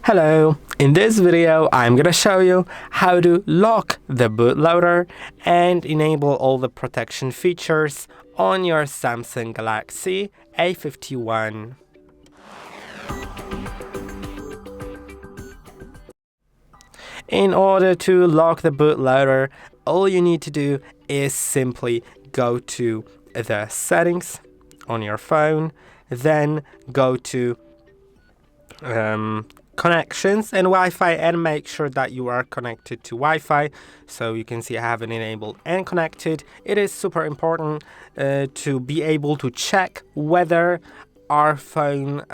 Hello, in this video I'm gonna show you how to lock the bootloader and enable all the protection features on your Samsung Galaxy A51. In order to lock the bootloader, all you need to do is simply go to the settings on your phone, then go to connections and Wi-Fi, and make sure that you are connected to Wi-Fi. So you can see I have it enabled and connected. It is super important to be able to check whether our phone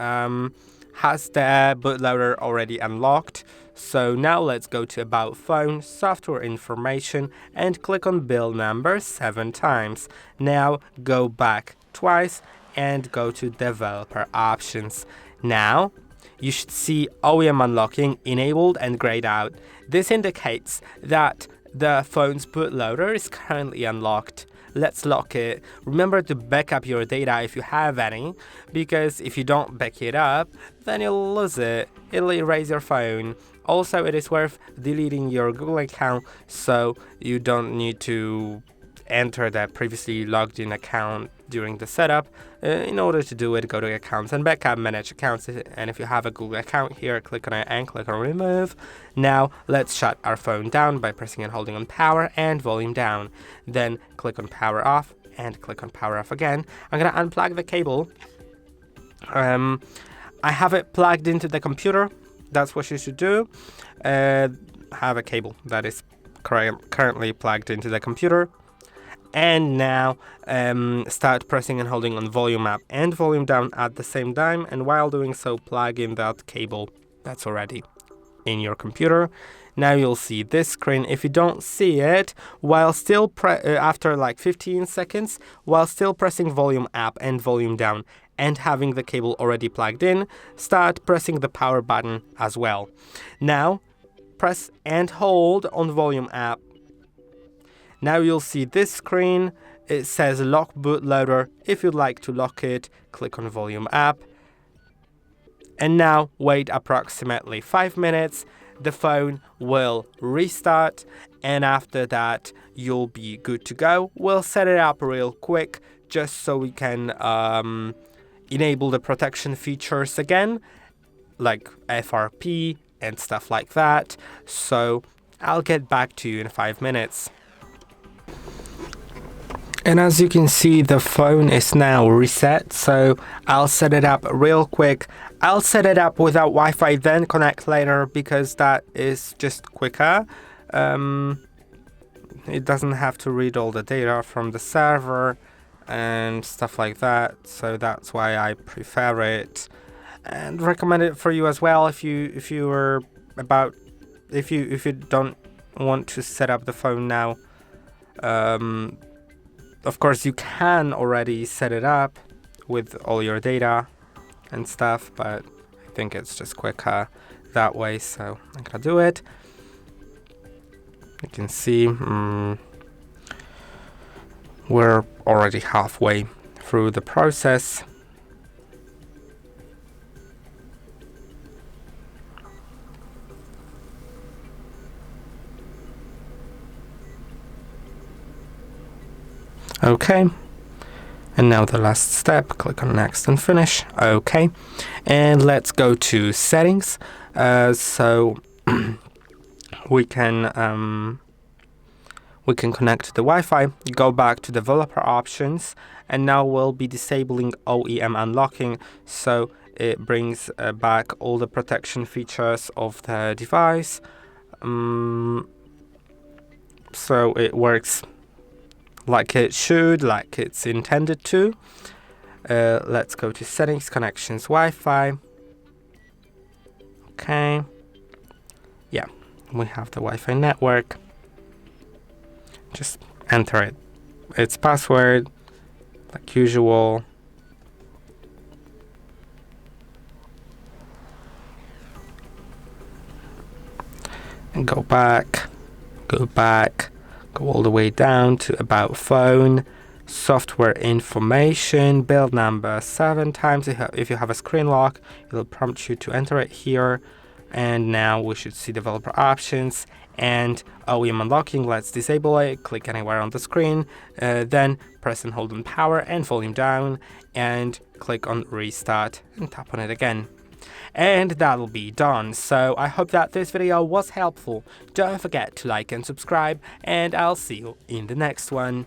has the bootloader already unlocked. So now let's go to About Phone, Software Information, and click on Build Number 7 times. Now go back twice and go to Developer Options. Now you should see OEM unlocking enabled and grayed out. This indicates that the phone's bootloader is currently unlocked. Let's lock it. Remember to back up your data if you have any, because if you don't back it up, then you'll lose it. It'll erase your phone. Also, it is worth deleting your Google account, so you don't need to enter that previously logged in account during the setup. In order to do it, go to Accounts and Backup, Manage Accounts, and if you have a Google account here, click on it and click on Remove. Now let's shut our phone down by pressing and holding on Power and Volume down. Then click on Power Off and click on Power Off again. I'm gonna unplug the cable. I have it plugged into the computer. That's what you should do. Have a cable that is currently plugged into the computer. And now start pressing and holding on volume up and volume down at the same time, and while doing so, plug in that cable that's already in your computer. Now you'll see this screen. If you don't see it, while still after like 15 seconds, while still pressing volume up and volume down and having the cable already plugged in, start pressing the power button as well. Now press and hold on volume up. Now you'll see this screen. It says Lock Bootloader. If you'd like to lock it, click on Volume Up. And now wait approximately 5 minutes. The phone will restart, and after that you'll be good to go. We'll set it up real quick just so we can enable the protection features again, like FRP and stuff like that. So I'll get back to you in 5 minutes. And as you can see, the phone is now reset, so I'll set it up real quick. I'll set it up without Wi-Fi, then connect later, because that is just quicker. It doesn't have to read all the data from the server and stuff like that, so that's why I prefer it and recommend it for you as well. If you don't want to set up the phone now. Of course, you can already set it up with all your data and stuff, but I think it's just quicker that way, so I'm gonna do it. You can see we're already halfway through the process. Okay, and now the last step, click on Next and Finish. Okay, and let's go to Settings. So we can connect to the Wi-Fi, go back to Developer Options, and now we'll be disabling OEM unlocking, so it brings back all the protection features of the device. So it works like it should, like it's intended to. Let's go to Settings, Connections, Wi-Fi. Okay. Yeah, we have the Wi-Fi network. Just enter its password, like usual. And go back. Go all the way down to About Phone, Software Information, Build Number 7 times. If you have a screen lock, it'll prompt you to enter it here, And now we should see developer options and OEM unlocking. Let's disable it. Click anywhere on the screen, then press and hold on power and volume down, and click on restart and tap on it again. And that'll be done. So I hope that this video was helpful. Don't forget to like and subscribe, and I'll see you in the next one.